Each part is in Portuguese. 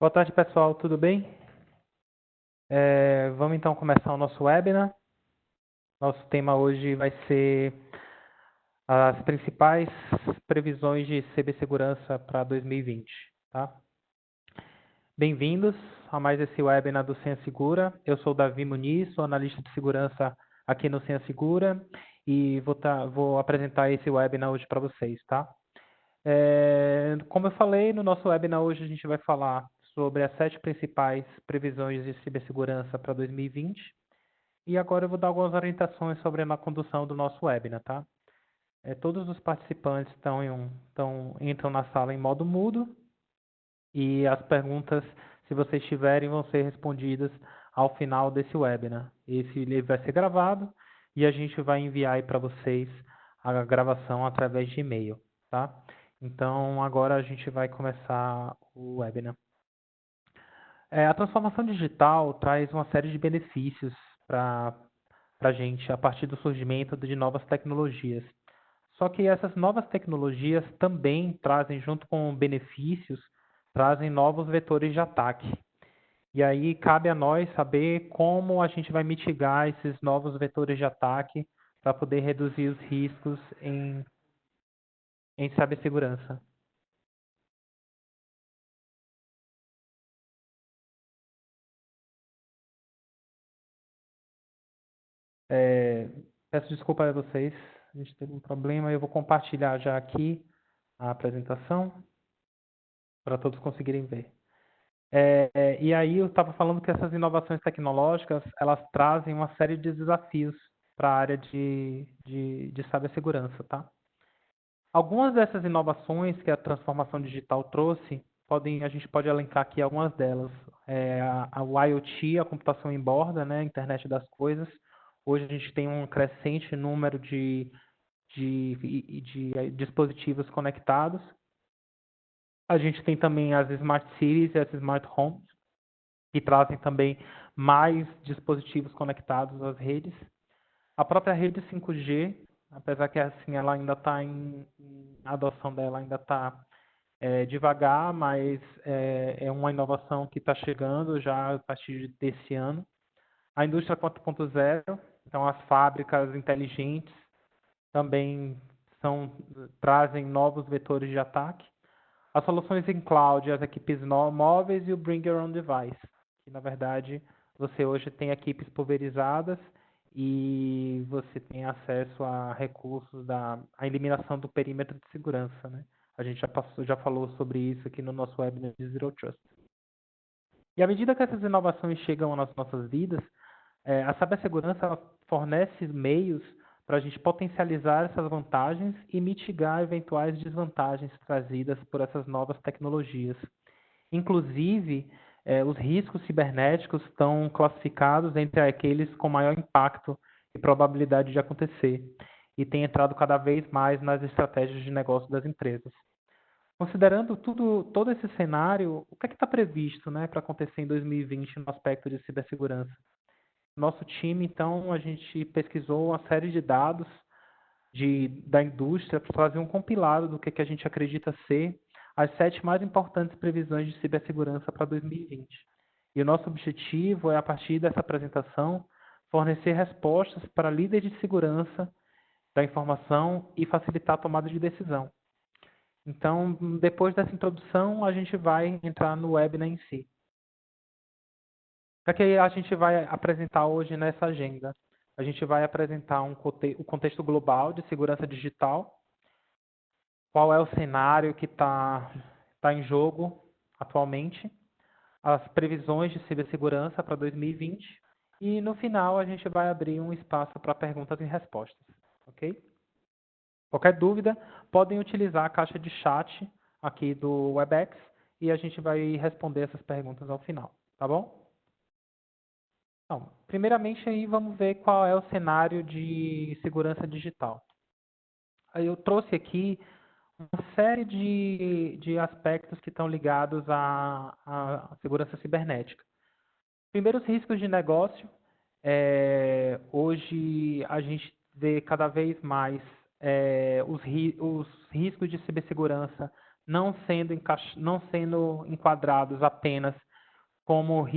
Boa tarde, pessoal. Tudo bem? Vamos então começar o nosso webinar. Nosso tema hoje vai ser as principais previsões de cibersegurança para 2020, tá? Bem-vindos a mais esse webinar do Senha Segura. Eu sou o Davi Muniz, sou analista de segurança aqui no Senha Segura e vou apresentar esse webinar hoje para vocês, tá? Como eu falei, no nosso webinar hoje a gente vai falar sobre as 7 principais previsões de cibersegurança para 2020. E agora eu vou dar algumas orientações sobre a condução do nosso webinar, tá? Todos os participantes entram na sala em modo mudo e as perguntas, se vocês tiverem, vão ser respondidas ao final desse webinar. Esse ele vai ser gravado e a gente vai enviar aí para vocês a gravação através de e-mail, tá? Então, agora a gente vai começar o webinar. A transformação digital traz uma série de benefícios para a gente a partir do surgimento de novas tecnologias. Só que essas novas tecnologias também trazem, junto com benefícios, trazem novos vetores de ataque. E aí cabe a nós saber como a gente vai mitigar esses novos vetores de ataque para poder reduzir os riscos em cibersegurança. Peço desculpa a vocês, a gente teve um problema. Eu vou compartilhar já aqui a apresentação para todos conseguirem ver. E aí eu estava falando que essas inovações tecnológicas, elas trazem uma série de desafios para a área de cibersegurança, tá? Algumas dessas inovações que a transformação digital trouxe, a gente pode elencar aqui algumas delas. O IoT, a computação em borda, né, a internet das coisas. Hoje a gente tem um crescente número de dispositivos conectados. A gente tem também as Smart Cities e as Smart Homes, que trazem também mais dispositivos conectados às redes. A própria rede 5G, apesar que assim ela ainda está a adoção dela ainda está devagar, mas é uma inovação que está chegando já a partir desse ano. A indústria 4.0, então as fábricas inteligentes também trazem novos vetores de ataque. As soluções em cloud, as equipes móveis e o Bring Your Own Device, que na verdade você hoje tem equipes pulverizadas e você tem acesso a recursos a eliminação do perímetro de segurança, né? A gente já falou sobre isso aqui no nosso webinar de Zero Trust. E à medida que essas inovações chegam nas nossas vidas, a cibersegurança ela fornece meios para a gente potencializar essas vantagens e mitigar eventuais desvantagens trazidas por essas novas tecnologias. Inclusive, os riscos cibernéticos estão classificados entre aqueles com maior impacto e probabilidade de acontecer, e tem entrado cada vez mais nas estratégias de negócio das empresas. Considerando todo esse cenário, o que é que está previsto, né, para acontecer em 2020 no aspecto de cibersegurança? Nosso time, então, a gente pesquisou uma série de dados da indústria para fazer um compilado do que a gente acredita ser as 7 mais importantes previsões de cibersegurança para 2020. E o nosso objetivo é, a partir dessa apresentação, fornecer respostas para líderes de segurança da informação e facilitar a tomada de decisão. Então, depois dessa introdução, a gente vai entrar no webinar em si. O que a gente vai apresentar hoje nessa agenda? A gente vai apresentar o contexto global de segurança digital, qual é o cenário que está em jogo atualmente, as previsões de cibersegurança para 2020 e, no final, a gente vai abrir um espaço para perguntas e respostas, ok? Qualquer dúvida, podem utilizar a caixa de chat aqui do Webex e a gente vai responder essas perguntas ao final, tá bom? Então, primeiramente, aí vamos ver qual é o cenário de segurança digital. Aí eu trouxe aqui uma série de aspectos que estão ligados à segurança cibernética. Primeiro, os riscos de negócio. Hoje, a gente vê cada vez mais os riscos de cibersegurança não sendo enquadrados apenas como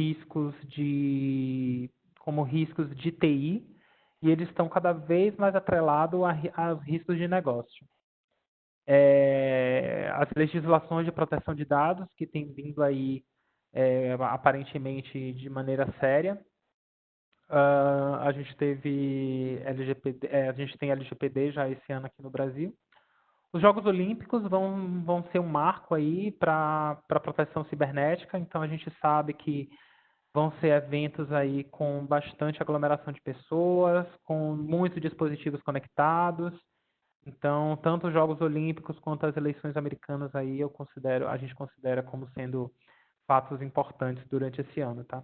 como riscos de TI, e eles estão cada vez mais atrelados aos riscos de negócio. As legislações de proteção de dados, que têm vindo aí aparentemente de maneira séria. A gente teve LGPD, a gente tem LGPD já esse ano aqui no Brasil. Os Jogos Olímpicos vão ser um marco aí para a proteção cibernética, então a gente sabe que vão ser eventos aí com bastante aglomeração de pessoas, com muitos dispositivos conectados. Então, tanto os Jogos Olímpicos quanto as eleições americanas aí a gente considera como sendo fatos importantes durante esse ano, tá?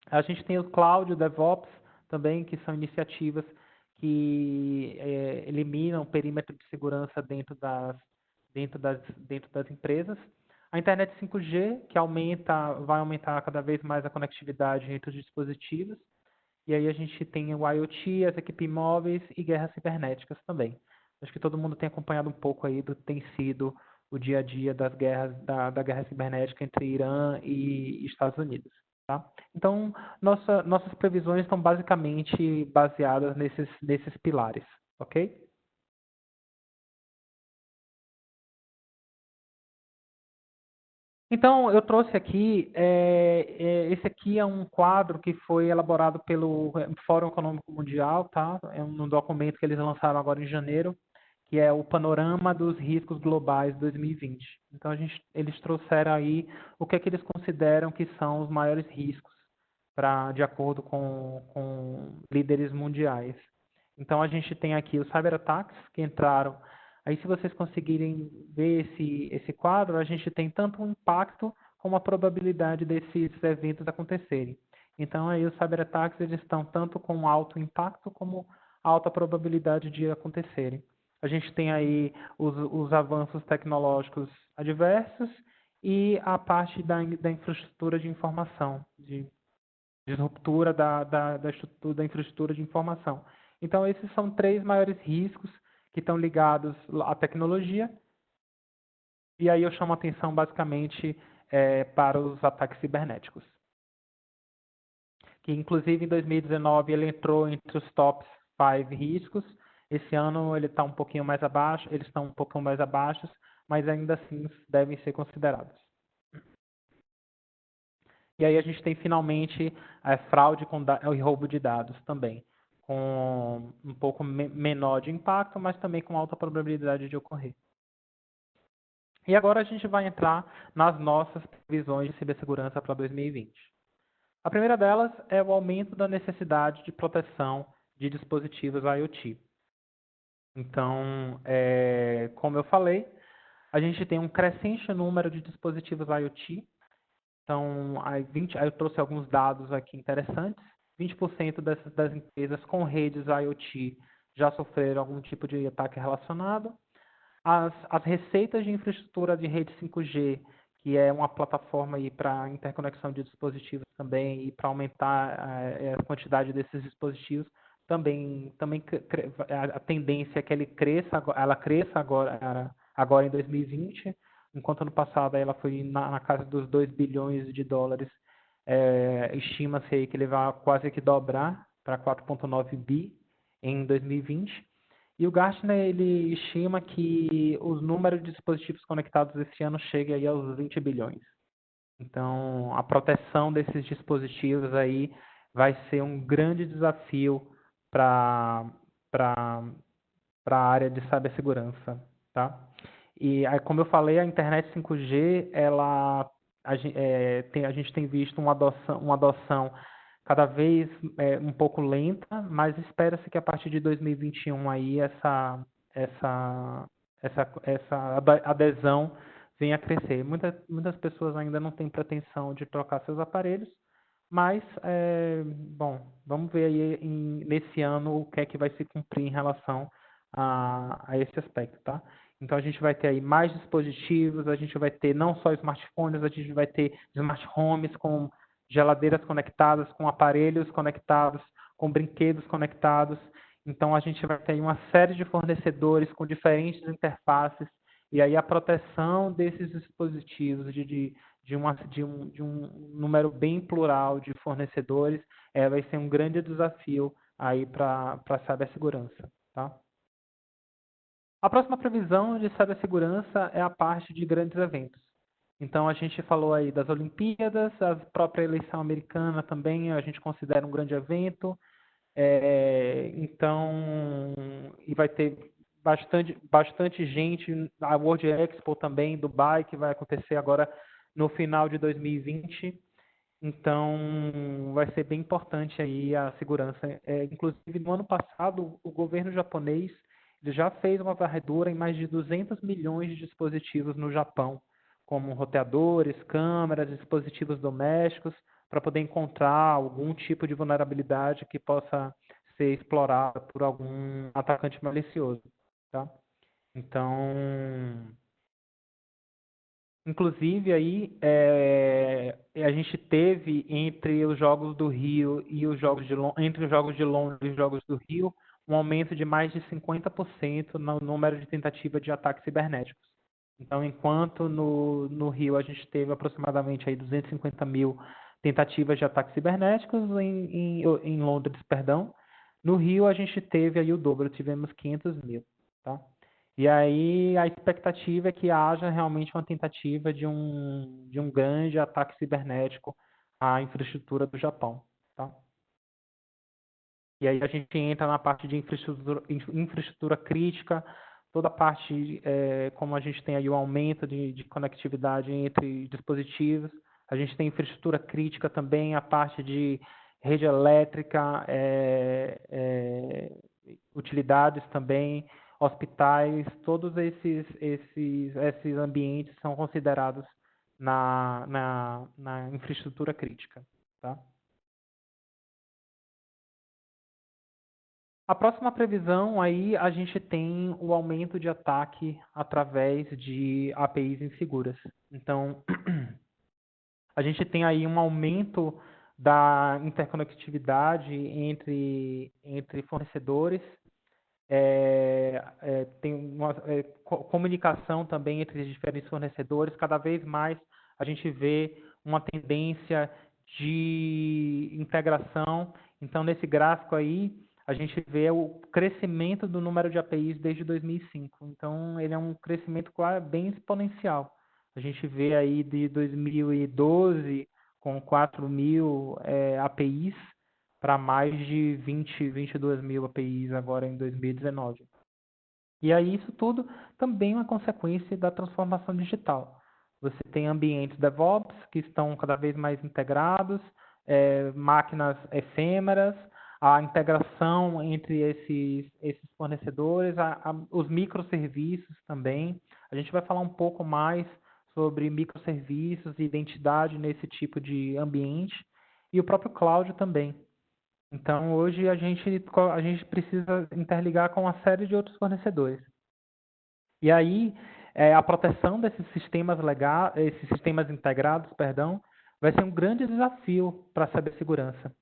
A gente tem o Cloud, o DevOps também, que são iniciativas que eliminam o perímetro de segurança dentro das empresas. A internet 5G, que vai aumentar cada vez mais a conectividade entre os dispositivos. E aí a gente tem o IoT, as equipes móveis e guerras cibernéticas também. Acho que todo mundo tem acompanhado um pouco aí do que tem sido o dia a dia das guerras, da guerra cibernética entre Irã e Estados Unidos. Tá? Então, nossas previsões estão basicamente baseadas nesses pilares, ok? Então, eu trouxe aqui, esse aqui é um quadro que foi elaborado pelo Fórum Econômico Mundial, tá? É um documento que eles lançaram agora em janeiro, que é o Panorama dos Riscos Globais 2020. Então, eles trouxeram aí o que é que eles consideram que são os maiores riscos, de acordo com líderes mundiais. Então, a gente tem aqui os cyberataques que entraram. Aí, se vocês conseguirem ver esse quadro, a gente tem tanto um impacto como a probabilidade desses eventos acontecerem. Então, aí os cyberataques eles estão tanto com alto impacto como alta probabilidade de acontecerem. A gente tem aí os avanços tecnológicos adversos e a parte da infraestrutura de informação, de ruptura da infraestrutura de informação. Então, esses são três maiores riscos que estão ligados à tecnologia. E aí eu chamo a atenção basicamente para os ataques cibernéticos. Que inclusive em 2019 ele entrou entre os top 5 riscos. Esse ano ele está um pouquinho mais abaixo, eles estão um pouquinho mais abaixo, mas ainda assim devem ser considerados. E aí a gente tem finalmente a fraude e roubo de dados também, com um pouco menor de impacto, mas também com alta probabilidade de ocorrer. E agora a gente vai entrar nas nossas previsões de cibersegurança para 2020. A primeira delas é o aumento da necessidade de proteção de dispositivos IoT. Então, como eu falei, a gente tem um crescente número de dispositivos IoT. Então, aí eu trouxe alguns dados aqui interessantes. 20% das empresas com redes IoT já sofreram algum tipo de ataque relacionado. As receitas de infraestrutura de rede 5G, que é uma plataforma para interconexão de dispositivos também e para aumentar a quantidade desses dispositivos, também a tendência é que ela cresça agora em 2020, enquanto no passado ela foi na casa dos 2 bilhões de dólares, estima-se aí que ele vai quase que dobrar para 4,9 bi em 2020. E o Gartner ele estima que os números de dispositivos conectados esse ano chegue aí aos 20 bilhões. Então, a proteção desses dispositivos aí vai ser um grande desafio para a área de cibersegurança, tá? E aí, como eu falei, a internet 5G, a gente tem visto uma adoção cada vez um pouco lenta, mas espera-se que a partir de 2021 aí essa adesão venha a crescer. Muitas pessoas ainda não têm pretensão de trocar seus aparelhos, mas, bom, vamos ver aí nesse ano o que é que vai se cumprir em relação a esse aspecto, tá? Então, a gente vai ter aí mais dispositivos, a gente vai ter não só smartphones, a gente vai ter smart homes com geladeiras conectadas, com aparelhos conectados, com brinquedos conectados. Então, a gente vai ter uma série de fornecedores com diferentes interfaces E aí a proteção desses dispositivos de um número bem plural de fornecedores vai ser um grande desafio aí para a cibersegurança, tá? A próxima previsão de cibersegurança é a parte de grandes eventos. Então, a gente falou aí das Olimpíadas, a própria eleição americana também a gente considera um grande evento. Então, e vai ter bastante gente, a World Expo também, Dubai, que vai acontecer agora no final de 2020. Então, vai ser bem importante aí a segurança. Inclusive, no ano passado, o governo japonês ele já fez uma varredura em mais de 200 milhões de dispositivos no Japão, como roteadores, câmeras, dispositivos domésticos, para poder encontrar algum tipo de vulnerabilidade que possa ser explorada por algum atacante malicioso, tá? Então, inclusive aí a gente teve entre os Jogos do Rio e os Jogos de Londres, entre os Jogos de Londres e os Jogos do Rio, um aumento de mais de 50% no número de tentativas de ataques cibernéticos. Então, enquanto no Rio a gente teve aproximadamente aí 250 mil tentativas de ataques cibernéticos, em Londres, perdão, no Rio a gente teve aí o dobro, tivemos 500 mil, tá? E aí a expectativa é que haja realmente uma tentativa de um grande ataque cibernético à infraestrutura do Japão, tá? E aí a gente entra na parte de infraestrutura crítica, toda a parte, como a gente tem aí o aumento de conectividade entre dispositivos, a gente tem infraestrutura crítica também, a parte de rede elétrica, utilidades também, hospitais, todos esses ambientes são considerados na infraestrutura crítica, tá? A próxima previsão aí a gente tem o aumento de ataque através de APIs inseguras. Então, a gente tem aí um aumento da interconectividade entre fornecedores, tem uma comunicação também entre os diferentes fornecedores. Cada vez mais a gente vê uma tendência de integração. Então, nesse gráfico aí, a gente vê o crescimento do número de APIs desde 2005. Então, ele é um crescimento bem exponencial. A gente vê aí de 2012 com 4 mil APIs para mais de 22 mil APIs agora em 2019. E aí isso tudo também é uma consequência da transformação digital. Você tem ambientes DevOps que estão cada vez mais integrados, máquinas efêmeras, a integração entre esses fornecedores, os microserviços também. A gente vai falar um pouco mais sobre microserviços e identidade nesse tipo de ambiente, e o próprio cloud também. Então, hoje a gente precisa interligar com uma série de outros fornecedores. E aí, a proteção desses sistemas esses sistemas integrados, perdão, vai ser um grande desafio para a cibersegurança.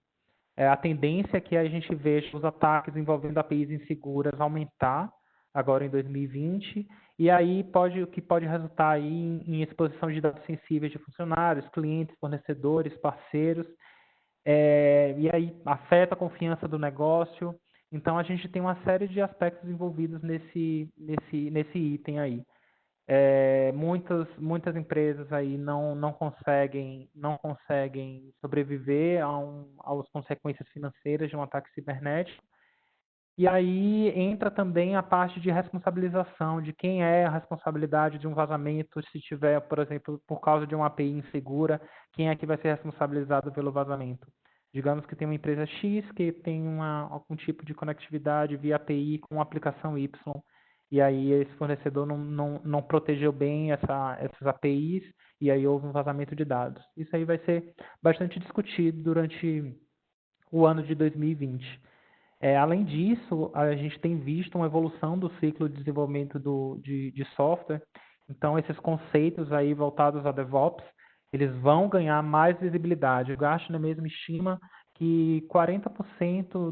A tendência é que a gente veja os ataques envolvendo APIs inseguras aumentar agora em 2020, e aí o que pode resultar aí em exposição de dados sensíveis de funcionários, clientes, fornecedores, parceiros, e aí afeta a confiança do negócio. Então, a gente tem uma série de aspectos envolvidos nesse item aí. Muitas empresas aí não conseguem sobreviver às consequências financeiras de um ataque cibernético. E aí entra também a parte de responsabilização, de quem é a responsabilidade de um vazamento, se tiver, por exemplo, por causa de uma API insegura, quem é que vai ser responsabilizado pelo vazamento. Digamos que tem uma empresa X que tem algum tipo de conectividade via API com uma aplicação Y, e aí esse fornecedor não protegeu bem essas APIs, e aí houve um vazamento de dados. Isso aí vai ser bastante discutido durante o ano de 2020. Além disso, a gente tem visto uma evolução do ciclo de desenvolvimento de software. Então, esses conceitos aí voltados a DevOps, eles vão ganhar mais visibilidade. O Gartner mesmo estima que 40%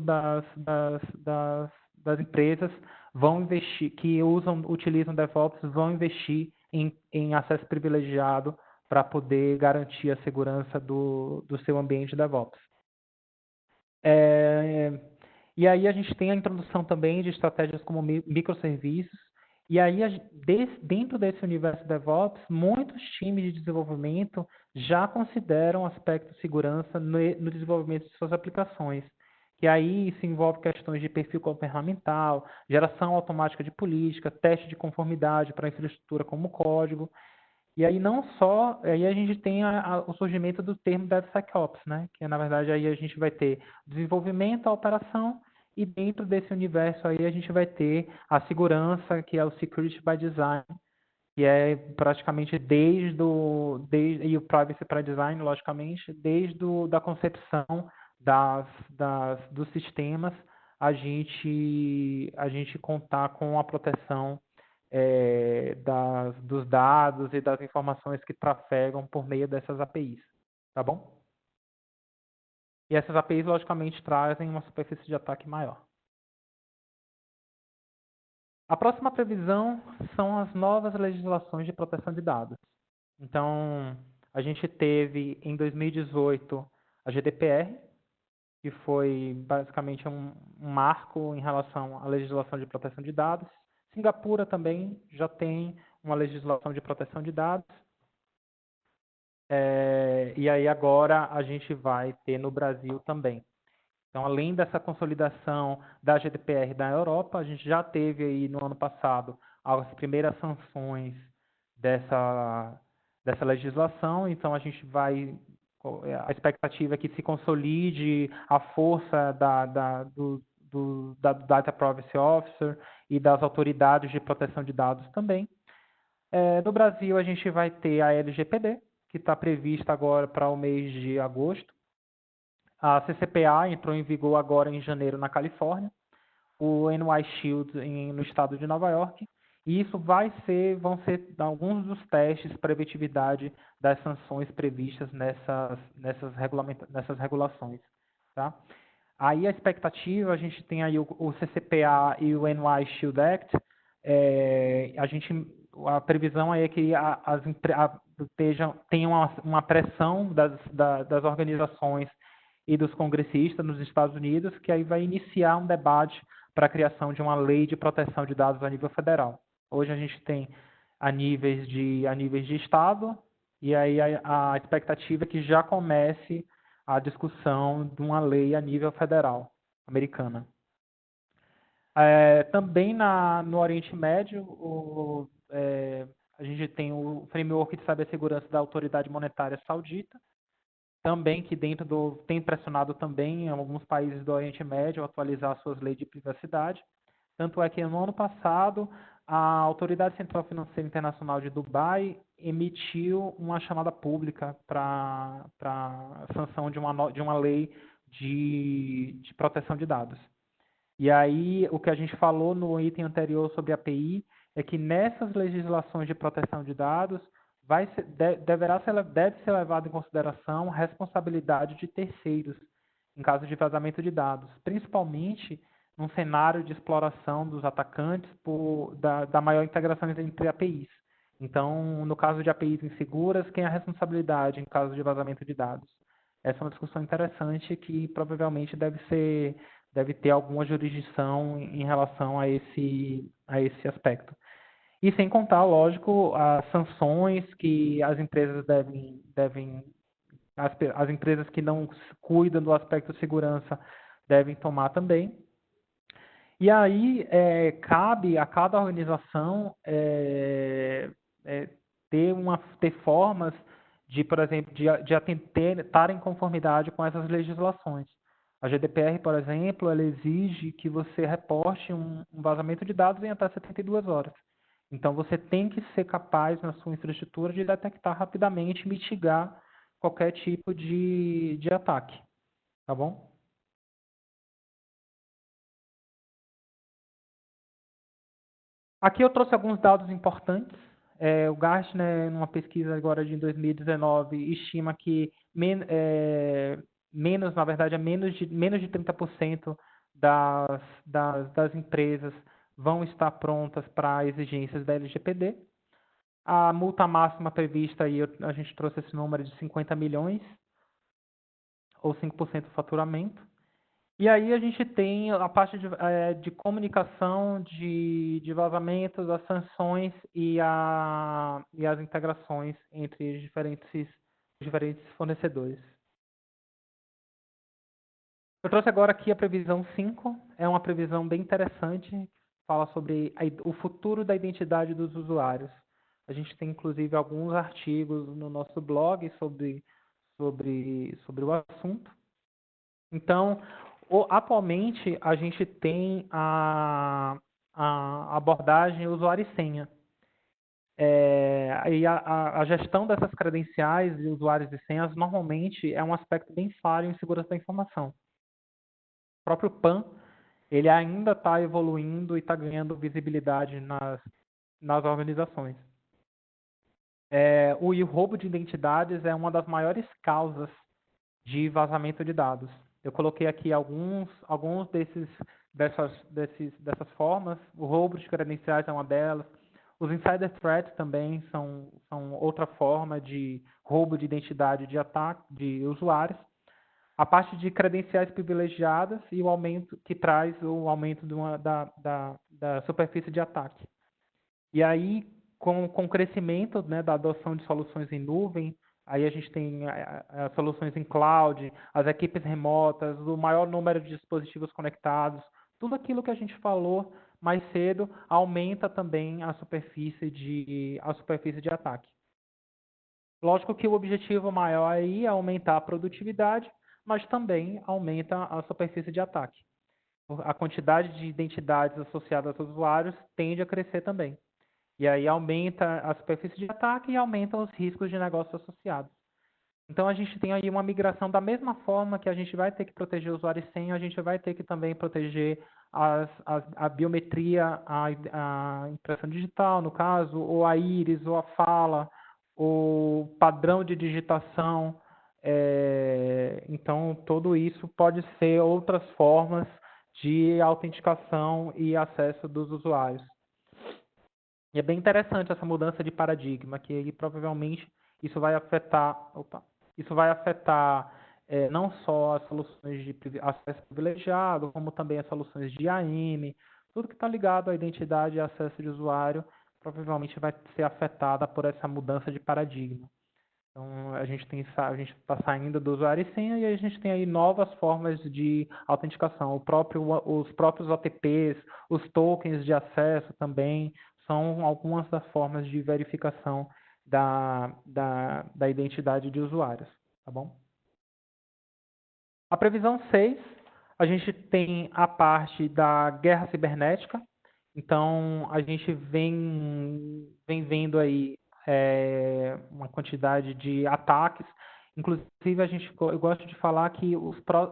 das empresas vão investir, que utilizam DevOps, vão investir em acesso privilegiado para poder garantir a segurança do seu ambiente DevOps. E aí a gente tem a introdução também de estratégias como microserviços, e aí dentro desse universo DevOps, muitos times de desenvolvimento já consideram o aspecto de segurança no desenvolvimento de suas aplicações. Que aí se envolve questões de perfil governamental, geração automática de política, teste de conformidade para infraestrutura como código. E aí não só, aí a gente tem o surgimento do termo DevSecOps, né? Que na verdade aí a gente vai ter desenvolvimento, a operação, e dentro desse universo aí a gente vai ter a segurança, que é o Security by Design, que é praticamente e o Privacy by Design, logicamente, da concepção dos sistemas, a gente contar com a proteção dos dados e das informações que trafegam por meio dessas APIs, tá bom? E essas APIs, logicamente, trazem uma superfície de ataque maior. A próxima previsão são as novas legislações de proteção de dados. Então, a gente teve em 2018 a GDPR, que foi basicamente um marco em relação à legislação de proteção de dados. Singapura também já tem uma legislação de proteção de dados. E aí agora a gente vai ter no Brasil também. Então, além dessa consolidação da GDPR da Europa, a gente já teve aí no ano passado as primeiras sanções dessa legislação. Então, a expectativa é que se consolide a força do Data Privacy Officer e das autoridades de proteção de dados também. No Brasil, a gente vai ter a LGPD, que está prevista agora para o mês de agosto. A CCPA entrou em vigor agora em janeiro na Califórnia, o NY Shield no estado de Nova York, e isso vão ser alguns dos testes para efetividade das sanções previstas nessas regulações. Tá? Aí a expectativa, a gente tem aí o CCPA e o NY Shield Act, a previsão é que tenham uma pressão das organizações e dos congressistas nos Estados Unidos, que aí vai iniciar um debate para a criação de uma lei de proteção de dados a nível federal. Hoje a gente tem a níveis de estado, e aí a expectativa é que já comece a discussão de uma lei a nível federal americana. Também no Oriente Médio, a gente tem o framework de cibersegurança da Autoridade Monetária Saudita, também que tem pressionado também em alguns países do Oriente Médio a atualizar suas leis de privacidade. Tanto é que no ano passado, a Autoridade Central Financeira Internacional de Dubai emitiu uma chamada pública para a sanção de uma lei de proteção de dados. E aí, o que a gente falou no item anterior sobre a API é que nessas legislações de proteção de dados deve ser levado em consideração a responsabilidade de terceiros em caso de vazamento de dados, principalmente num cenário de exploração dos atacantes da maior integração entre APIs. Então, no caso de APIs inseguras, quem é a responsabilidade em caso de vazamento de dados? Essa é uma discussão interessante que provavelmente deve ter alguma jurisdição em relação a esse aspecto. E sem contar, lógico, as sanções que as empresas as empresas que não cuidam do aspecto de segurança devem tomar também. E aí cabe a cada organização ter formas de, por exemplo, de estar em conformidade com essas legislações. A GDPR, por exemplo, ela exige que você reporte um vazamento de dados em até 72 horas. Então, você tem que ser capaz, na sua infraestrutura, de detectar rapidamente e mitigar qualquer tipo de ataque. Tá bom? Aqui eu trouxe alguns dados importantes. O Gartner, numa pesquisa agora de 2019, estima que menos de 30% das empresas vão estar prontas para exigências da LGPD. A multa máxima prevista aí, a gente trouxe esse número de 50 milhões, ou 5% do faturamento. E aí a gente tem a parte de comunicação, de vazamentos, as sanções e as integrações entre os diferentes fornecedores. Eu trouxe agora aqui a previsão 5, é uma previsão bem interessante, que fala sobre o futuro da identidade dos usuários. A gente tem, inclusive, alguns artigos no nosso blog sobre o assunto. Então, atualmente, a gente tem a abordagem usuário e senha. E a gestão dessas credenciais de usuários e senhas, normalmente, é um aspecto bem falho em segurança da informação. O próprio PAN, ele ainda está evoluindo e está ganhando visibilidade nas organizações. O roubo de identidades é uma das maiores causas de vazamento de dados. Eu coloquei aqui alguns dessas formas. O roubo de credenciais é uma delas. Os insider threats também são outra forma de roubo de identidade de ataque de usuários. A parte de credenciais privilegiadas e o aumento que traz o aumento da superfície de ataque. E aí, com o crescimento, né, da adoção de soluções em nuvem, aí a gente tem as soluções em cloud, as equipes remotas, o maior número de dispositivos conectados, tudo aquilo que a gente falou mais cedo aumenta também a superfície de ataque. Lógico que o objetivo maior aí é aumentar a produtividade, mas também aumenta a superfície de ataque. A quantidade de identidades associadas aos usuários tende a crescer também. E aí aumenta a superfície de ataque e aumentam os riscos de negócio associados. Então a gente tem aí uma migração da mesma forma que a gente vai ter que proteger o usuário e senha, a gente vai ter que também proteger a biometria, a impressão digital, no caso, ou a íris, ou a fala, o padrão de digitação. Então, tudo isso pode ser outras formas de autenticação e acesso dos usuários. E é bem interessante essa mudança de paradigma, que ele, provavelmente isso vai afetar não só as soluções de acesso privilegiado, como também as soluções de AM, tudo que está ligado à identidade e acesso de usuário, provavelmente vai ser afetada por essa mudança de paradigma. Então, a gente está saindo do usuário e senha e a gente tem aí novas formas de autenticação. Os próprios OTPs, os tokens de acesso também, são algumas das formas de verificação da identidade de usuários, tá bom? A previsão 6, a gente tem a parte da guerra cibernética. Então, a gente vem vendo aí uma quantidade de ataques. Inclusive, eu gosto de falar que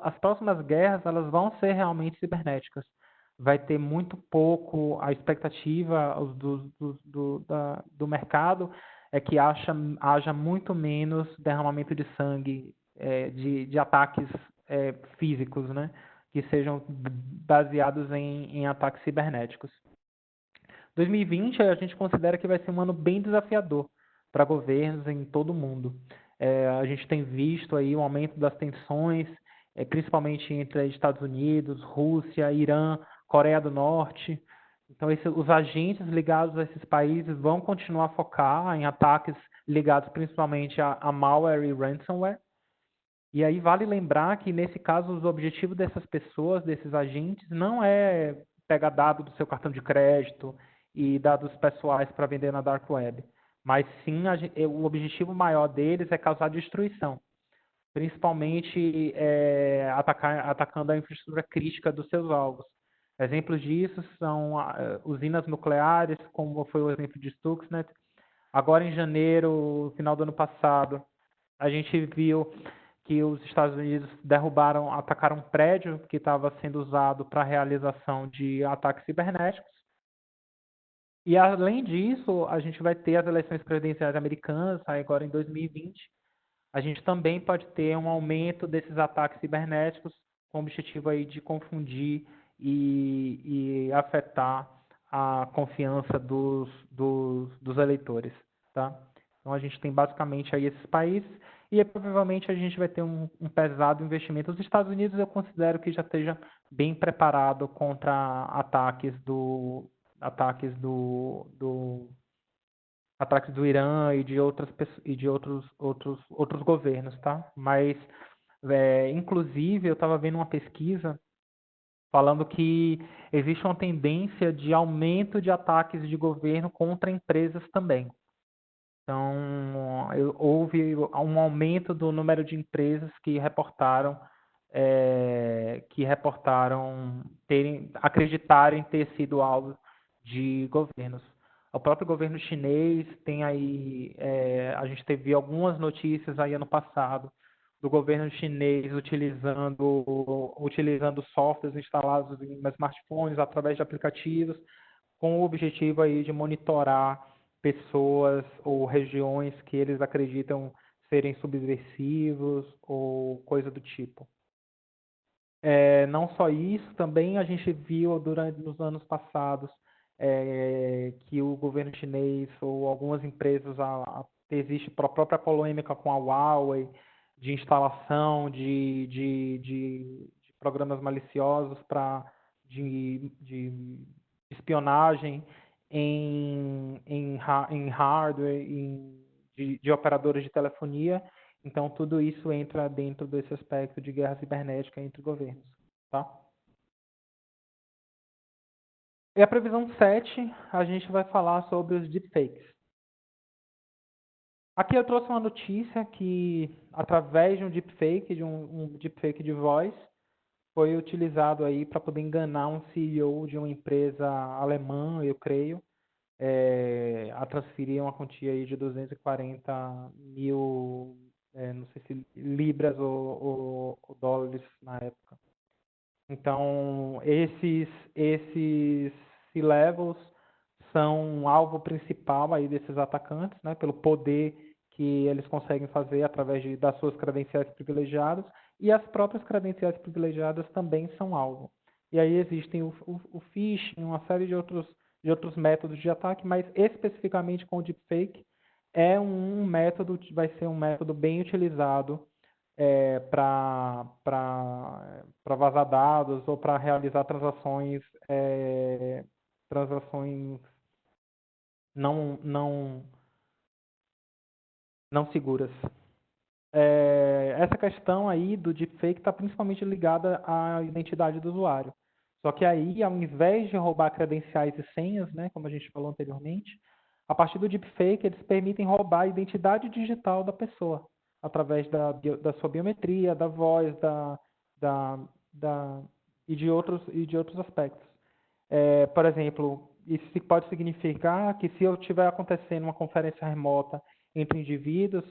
as próximas guerras elas vão ser realmente cibernéticas. Vai ter muito pouco, a expectativa do mercado é que haja muito menos derramamento de sangue de ataques físicos, né? Que sejam baseados em ataques cibernéticos. 2020 a gente considera que vai ser um ano bem desafiador para governos em todo o mundo. A gente tem visto aí um aumento das tensões, principalmente entre Estados Unidos, Rússia, Irã, Coreia do Norte. Então, os agentes ligados a esses países vão continuar a focar em ataques ligados principalmente a malware e ransomware. E aí vale lembrar que, nesse caso, o objetivo dessas pessoas, desses agentes, não é pegar dados do seu cartão de crédito e dados pessoais para vender na Dark Web. Mas sim, o objetivo maior deles é causar destruição, principalmente atacando a infraestrutura crítica dos seus alvos. Exemplos disso são usinas nucleares, como foi o exemplo de Stuxnet. Agora, em janeiro, final do ano passado, a gente viu que os Estados Unidos atacaram um prédio que estava sendo usado para a realização de ataques cibernéticos. E, além disso, a gente vai ter as eleições presidenciais americanas, agora em 2020. A gente também pode ter um aumento desses ataques cibernéticos com o objetivo aí de confundir e afetar a confiança dos eleitores, tá? Então a gente tem basicamente aí esses países e aí, provavelmente a gente vai ter um pesado investimento. Os Estados Unidos eu considero que já esteja bem preparado contra ataques ataques do Irã e de outros governos, tá? Mas inclusive eu estava vendo uma pesquisa falando que existe uma tendência de aumento de ataques de governo contra empresas também. Então, houve um aumento do número de empresas que reportaram acreditarem ter sido alvo de governos. O próprio governo chinês tem aí, a gente teve algumas notícias aí ano passado do governo chinês utilizando softwares instalados em smartphones através de aplicativos com o objetivo aí de monitorar pessoas ou regiões que eles acreditam serem subversivos ou coisa do tipo. Não só isso, também a gente viu durante os anos passados que o governo chinês ou algumas empresas, existe a própria polêmica com a Huawei de instalação de programas maliciosos de espionagem em hardware, de operadores de telefonia. Então, tudo isso entra dentro desse aspecto de guerra cibernética entre governos, tá? E a previsão 7, a gente vai falar sobre os deepfakes. Aqui eu trouxe uma notícia que, através de um deepfake, um deepfake de voz, foi utilizado aí para poder enganar um CEO de uma empresa alemã, eu creio, a transferir uma quantia aí de 240 mil, não sei se libras ou dólares na época. Então, esses C-levels são um alvo principal aí desses atacantes, né, pelo poder que eles conseguem fazer através das suas credenciais privilegiadas, e as próprias credenciais privilegiadas também são alvo. E aí existem o phishing, uma série de outros métodos de ataque, mas especificamente com o deepfake vai ser um método bem utilizado para vazar dados ou para realizar transações não, não seguras. Essa questão aí do deepfake está principalmente ligada à identidade do usuário. Só que aí, ao invés de roubar credenciais e senhas, né, como a gente falou anteriormente, a partir do deepfake eles permitem roubar a identidade digital da pessoa, através da sua biometria, da voz, da, da, e de outros aspectos. Por exemplo, isso pode significar que se eu estiver acontecendo uma conferência remota entre indivíduos,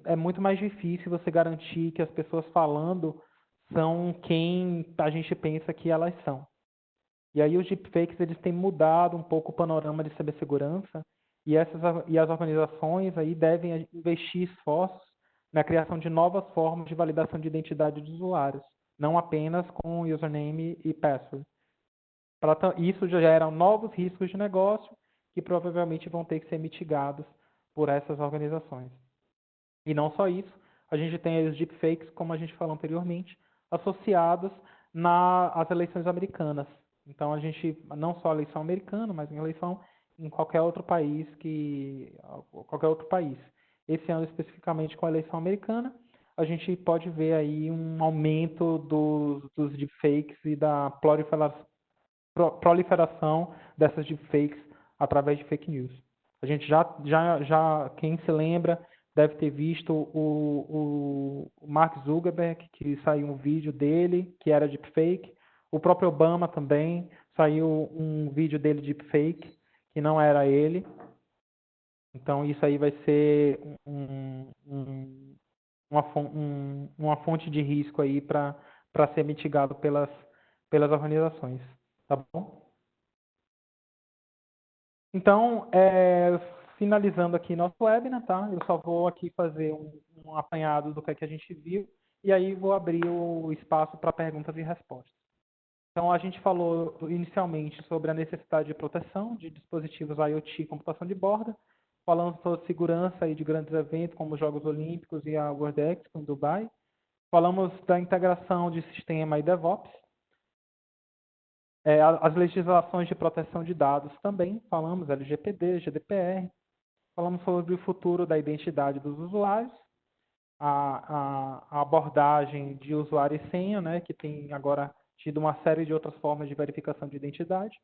é muito mais difícil você garantir que as pessoas falando são quem a gente pensa que elas são. E aí os deepfakes eles têm mudado um pouco o panorama de cibersegurança e as organizações aí devem investir esforços na criação de novas formas de validação de identidade de usuários, não apenas com username e password. Isso já gera novos riscos de negócio que provavelmente vão ter que ser mitigados por essas organizações. E não só isso, a gente tem os deepfakes, como a gente falou anteriormente, associados às eleições americanas. Então a gente, não só a eleição americana, mas em eleição em qualquer outro país Esse ano especificamente com a eleição americana, a gente pode ver aí um aumento dos deepfakes e da proliferação dessas deepfakes através de fake news. A gente quem se lembra, deve ter visto o Mark Zuckerberg, que saiu um vídeo dele, que era deepfake. O próprio Obama também saiu um vídeo dele deepfake, que não era ele. Então isso aí vai ser uma fonte de risco aí para ser mitigado pelas organizações. Tá bom? Então, finalizando aqui nosso webinar, tá? Eu só vou aqui fazer um apanhado do que a gente viu e aí vou abrir o espaço para perguntas e respostas. Então, a gente falou inicialmente sobre a necessidade de proteção de dispositivos IoT e computação de borda. Falamos sobre segurança aí de grandes eventos, como os Jogos Olímpicos e a World Expo em Dubai. Falamos da integração de sistema e DevOps. As legislações de proteção de dados também. Falamos LGPD, GDPR. Falamos sobre o futuro da identidade dos usuários. A abordagem de usuário e senha, né, que tem agora tido uma série de outras formas de verificação de identidade.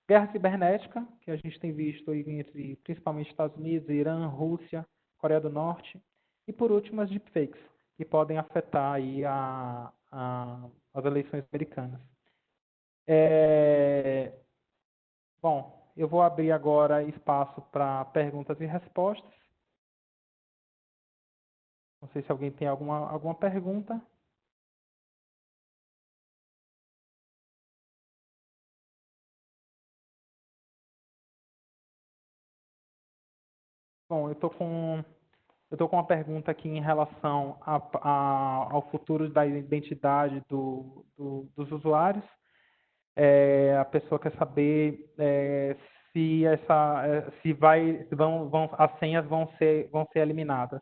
Guerra cibernética, que a gente tem visto aí entre principalmente Estados Unidos, Irã, Rússia, Coreia do Norte. E por último, as deepfakes, que podem afetar aí as eleições americanas. Bom, eu vou abrir agora espaço para perguntas e respostas. Não sei se alguém tem alguma pergunta. Bom, eu estou com uma pergunta aqui em relação ao futuro da identidade dos usuários. A pessoa quer saber se as senhas vão ser eliminadas.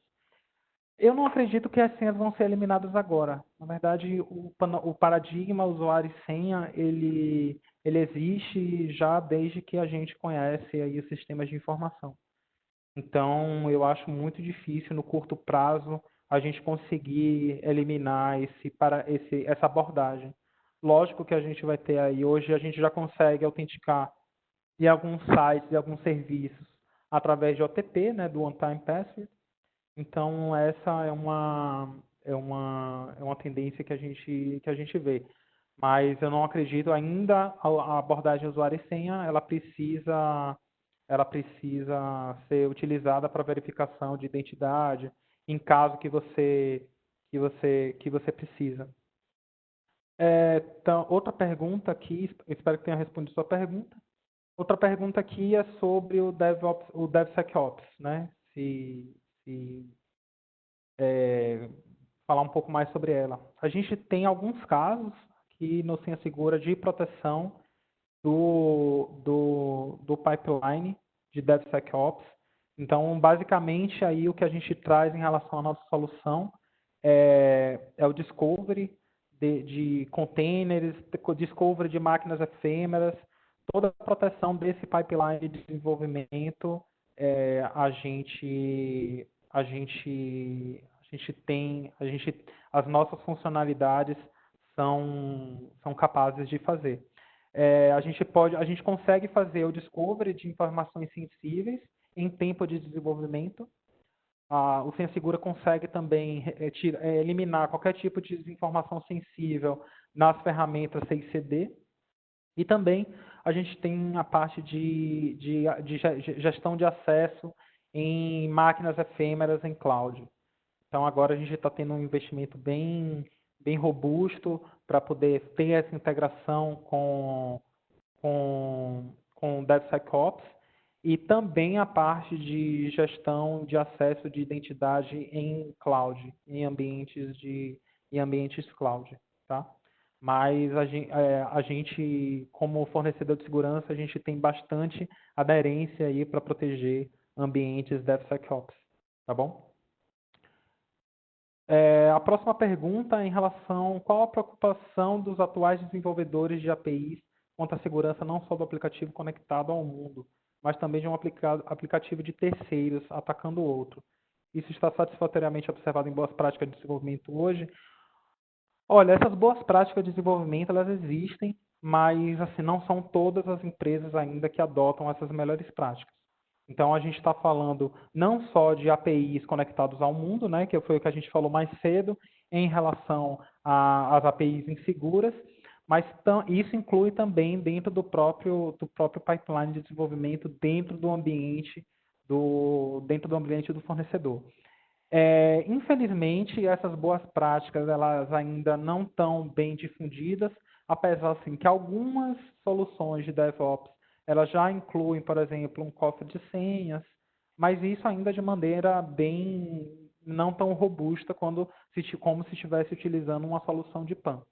Eu não acredito que as senhas vão ser eliminadas agora. Na verdade, o paradigma usuário e senha, ele existe já desde que a gente conhece aí os sistemas de informação. Então, eu acho muito difícil no curto prazo a gente conseguir eliminar essa abordagem. Lógico que a gente vai ter aí, hoje a gente já consegue autenticar em alguns sites e alguns serviços através de OTP, né, do One Time Password. Então, essa é uma tendência que a gente vê. Mas eu não acredito ainda a abordagem usuário e senha, ela precisa ser utilizada para verificação de identidade em caso que você precisa. Então, outra pergunta aqui, espero que tenha respondido sua pergunta. Outra pergunta aqui é sobre o DevSecOps, né? Se falar um pouco mais sobre ela. A gente tem alguns casos aqui no Senha Segura de proteção do pipeline de DevSecOps. Então, basicamente, aí o que a gente traz em relação à nossa solução é o discovery de containers, discovery de máquinas efêmeras, toda a proteção desse pipeline de desenvolvimento, as nossas funcionalidades são capazes de fazer. A gente consegue fazer o discovery de informações sensíveis em tempo de desenvolvimento. O Senha Segura consegue também eliminar qualquer tipo de informação sensível nas ferramentas CICD. E também a gente tem a parte de gestão de acesso em máquinas efêmeras em cloud. Então agora a gente está tendo um investimento bem robusto para poder ter essa integração com DevSecOps e também a parte de gestão de acesso de identidade em cloud, em ambientes cloud, tá? Mas a gente, como fornecedor de segurança, a gente tem bastante aderência aí para proteger ambientes DevSecOps, tá bom? A próxima pergunta é em relação qual a preocupação dos atuais desenvolvedores de APIs quanto à segurança não só do aplicativo conectado ao mundo, mas também de um aplicativo de terceiros atacando o outro. Isso está satisfatoriamente observado em boas práticas de desenvolvimento hoje? Olha, essas boas práticas de desenvolvimento, elas existem, mas assim, não são todas as empresas ainda que adotam essas melhores práticas. Então, a gente está falando não só de APIs conectados ao mundo, né, que foi o que a gente falou mais cedo, em relação às APIs inseguras, mas isso inclui também dentro do próprio pipeline de desenvolvimento, dentro do ambiente do fornecedor. Infelizmente, essas boas práticas elas ainda não estão bem difundidas, apesar assim, que algumas soluções de DevOps elas já incluem, por exemplo, um cofre de senhas, mas isso ainda de maneira bem não tão robusta como se estivesse utilizando uma solução de PAM,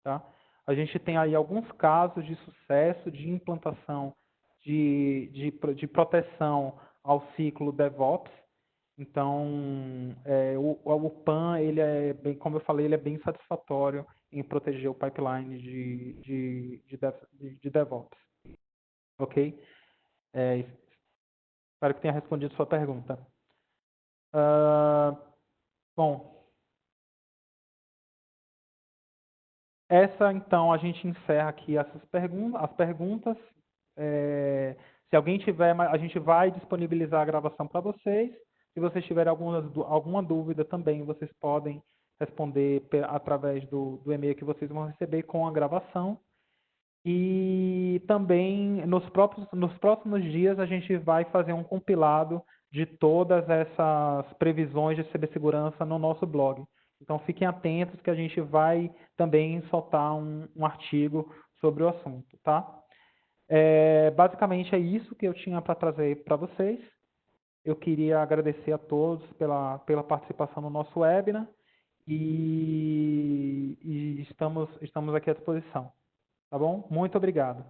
tá? A gente tem aí alguns casos de sucesso de implantação de proteção ao ciclo DevOps. Então, o PAN, ele é bem, como eu falei, ele é bem satisfatório em proteger o pipeline de DevOps. Ok? Espero que tenha respondido sua pergunta. Bom, então, a gente encerra aqui as perguntas. Se alguém tiver, a gente vai disponibilizar a gravação para vocês. Se vocês tiverem alguma dúvida também, vocês podem responder através do e-mail que vocês vão receber com a gravação. E também, nos próximos dias, a gente vai fazer um compilado de todas essas previsões de cibersegurança no nosso blog. Então, fiquem atentos que a gente vai também soltar um artigo sobre o assunto, tá? Basicamente, é isso que eu tinha para trazer para vocês. Eu queria agradecer a todos pela participação no nosso webinar e estamos aqui à disposição. Tá bom? Muito obrigado.